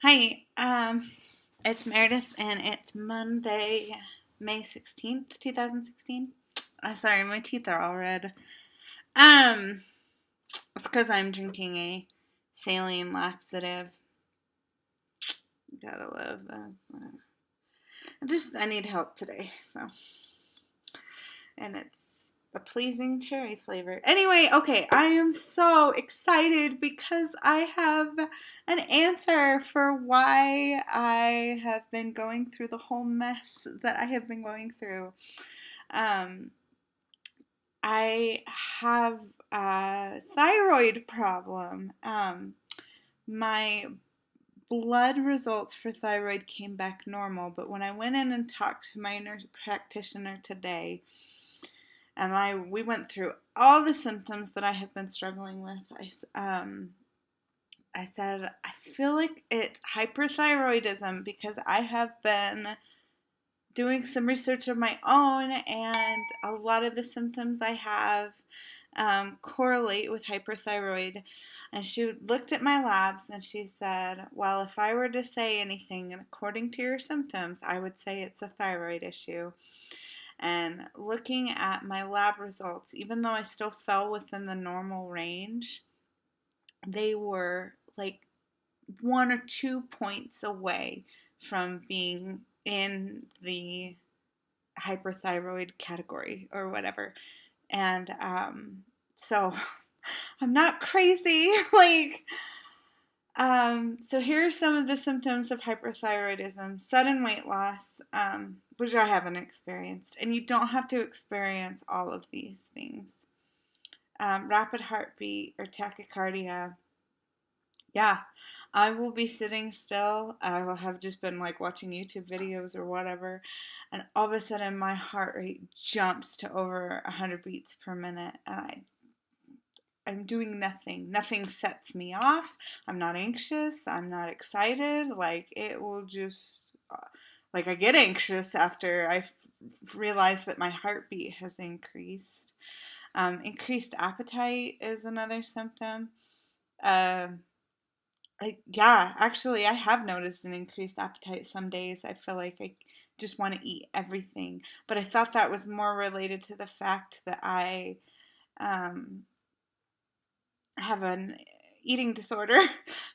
Hi, it's Meredith, and it's Monday, May 16th, 2016. Sorry, my teeth are all red. Um, it's because I'm drinking a saline laxative. Gotta love that. I need help today, so. And it's a pleasing cherry flavor. Anyway, okay, I am so excited because I have an answer for why I have been going through the whole mess that I have been going through. Um, I have a thyroid problem. My blood results for thyroid came back normal, but when I went in and talked to my nurse practitioner today, and we went through all the symptoms that I have been struggling with. I said, I feel like it's hyperthyroidism because I have been doing some research of my own, and a lot of the symptoms I have correlate with hyperthyroid. And she looked at my labs and she said, well, if I were to say anything according to your symptoms, I would say it's a thyroid issue. And looking at my lab results, even though I still fell within the normal range, they were like 1 or 2 points away from being in the hyperthyroid category or whatever. And so I'm not crazy. So here are some of the symptoms of hyperthyroidism. Sudden weight loss, which I haven't experienced, and you don't have to experience all of these things. Rapid heartbeat or tachycardia. Yeah, I will be sitting still. I will have just been like watching YouTube videos or whatever, and all of a sudden my heart rate jumps to over 100 beats per minute, and I'm doing nothing. Nothing sets me off. I'm not anxious. I'm not excited. Like, it will just, like, I get anxious after I realize that my heartbeat has increased. Increased appetite is another symptom. Uh, actually, I have noticed an increased appetite some days. I feel like I just want to eat everything. But I thought that was more related to the fact that I um, have an eating disorder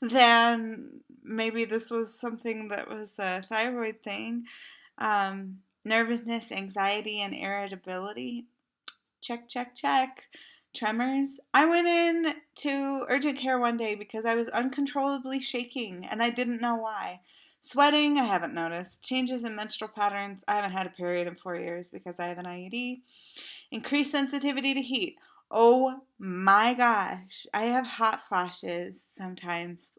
than maybe this was something that was a thyroid thing. Nervousness, anxiety, and irritability. Check, check, check. Tremors. I went in to urgent care one day because I was uncontrollably shaking and I didn't know why. Sweating, I haven't noticed. Changes in menstrual patterns. I haven't had a period in 4 years because I have an IUD. Increased sensitivity to heat. Oh my gosh. I have hot flashes sometimes.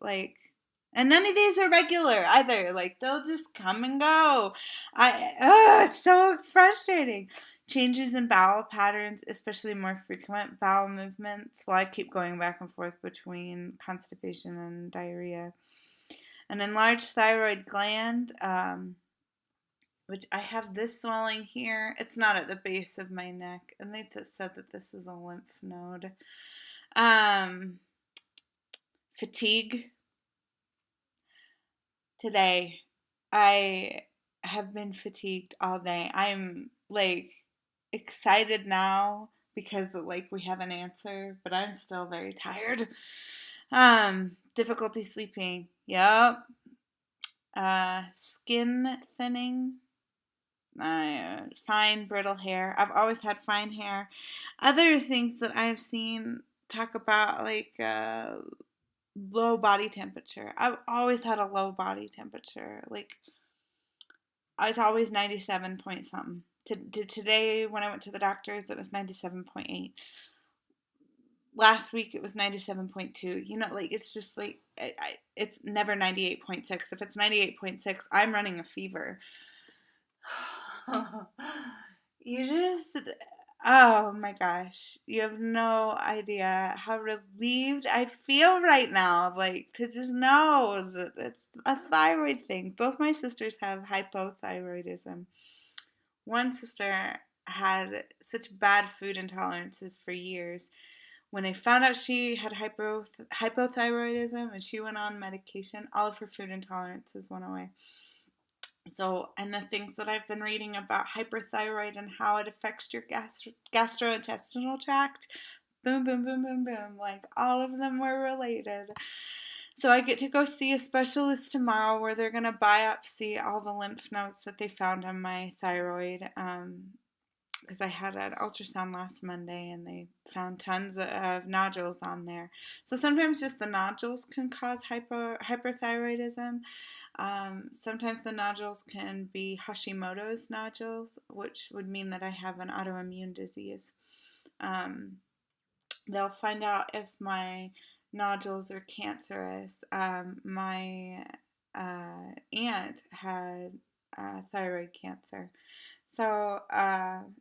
And none of these are regular either. Like, they'll just come and go. It's so frustrating. Changes in bowel patterns, especially more frequent bowel movements. Well, I keep going back and forth between constipation and diarrhea. An enlarged thyroid gland, which I have this swelling here. It's not at the base of my neck, and they said that this is a lymph node. Fatigue. Today, I have been fatigued all day. I'm like excited now because like we have an answer, but I'm still very tired. Difficulty sleeping. Yep. Skin thinning. Fine brittle hair. I've always had fine hair. Other things that I've seen talk about low body temperature. I've always had a low body temperature. Like, it's always 97 point something. Today, when I went to the doctor's, it was 97.8. Last week, it was 97.2. Like, it's just like, it's never 98.6. If it's 98.6, I'm running a fever. You just, oh my gosh, you have no idea how relieved I feel right now. Like, to just know that it's a thyroid thing. Both my sisters have hypothyroidism. One sister had such bad food intolerances for years. when they found out she had hypothyroidism and she went on medication, all of her food intolerances went away. So, and the things that I've been reading about hyperthyroid and how it affects your gastrointestinal tract, boom, boom, boom, boom, boom, like all of them were related. So I get to go see a specialist tomorrow where they're going to biopsy all the lymph nodes that they found on my thyroid. Because I had an ultrasound last Monday and they found tons of nodules on there. So sometimes just the nodules can cause hyperthyroidism. Sometimes the nodules can be Hashimoto's nodules, which would mean that I have an autoimmune disease. They'll find out if my nodules are cancerous. My aunt had thyroid cancer. So,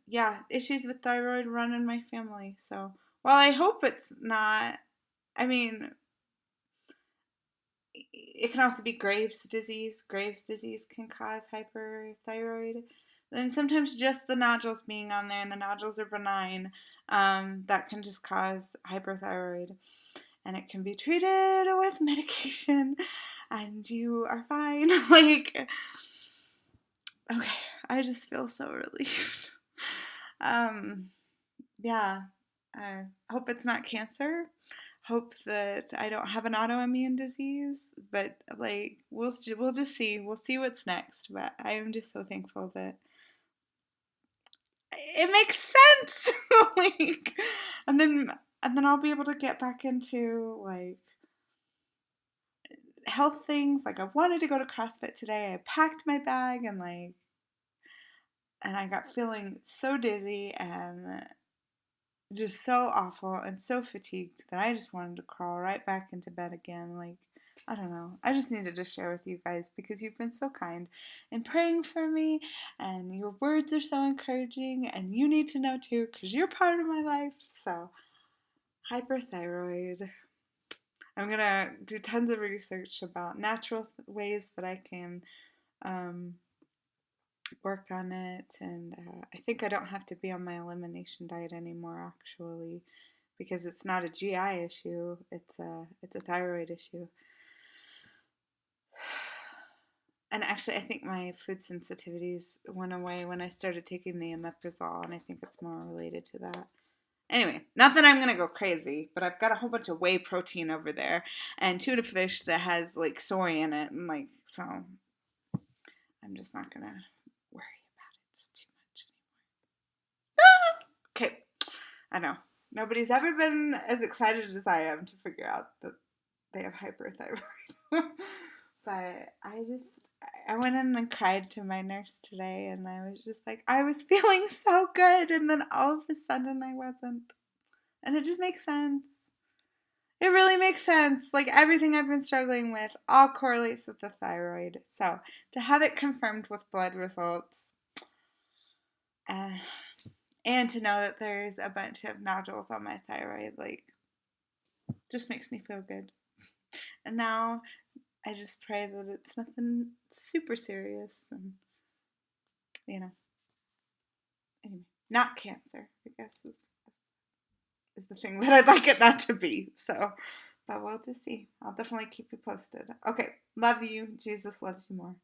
yeah, issues with thyroid run in my family. So, while I hope it's not, I mean, it can also be Graves' disease. Graves' disease can cause hyperthyroid. Then sometimes just the nodules being on there, and the nodules are benign, that can just cause hyperthyroid. And it can be treated with medication, and you are fine. Like, okay, I just feel so relieved. Yeah, I hope it's not cancer. Hope that I don't have an autoimmune disease, but like we'll just see. We'll see what's next. But I am just so thankful that it makes sense. Like, and then I'll be able to get back into like health things. Like I wanted to go to CrossFit today. I packed my bag and I got feeling so dizzy and just so awful and so fatigued that I just wanted to crawl right back into bed again. Like, I don't know. I just needed to share with you guys because you've been so kind and praying for me, and your words are so encouraging, and you need to know too because you're part of my life. So, hyperthyroid. I'm gonna do tons of research about natural ways that I can work on it, and I think I don't have to be on my elimination diet anymore actually, because it's not a GI issue, it's a thyroid issue. And actually I think my food sensitivities went away when I started taking the omeprazole, and I think it's more related to that. Anyway, not that I'm gonna go crazy, but I've got a whole bunch of whey protein over there and tuna fish that has like soy in it, and like, so I'm just not gonna worry about it too much anymore. Okay, I know. Nobody's ever been as excited as I am to figure out that they have hyperthyroid. But I went in and cried to my nurse today, and I was just like, I was feeling so good, and then all of a sudden I wasn't. And it just makes sense. It really makes sense. Like everything I've been struggling with all correlates with the thyroid. So to have it confirmed with blood results, and to know that there's a bunch of nodules on my thyroid, like, just makes me feel good. And now I just pray that it's nothing super serious, and, anyway, not cancer, I guess, is the thing that I'd like it not to be. So, but we'll just see. I'll definitely keep you posted. Okay, love you. Jesus loves you more.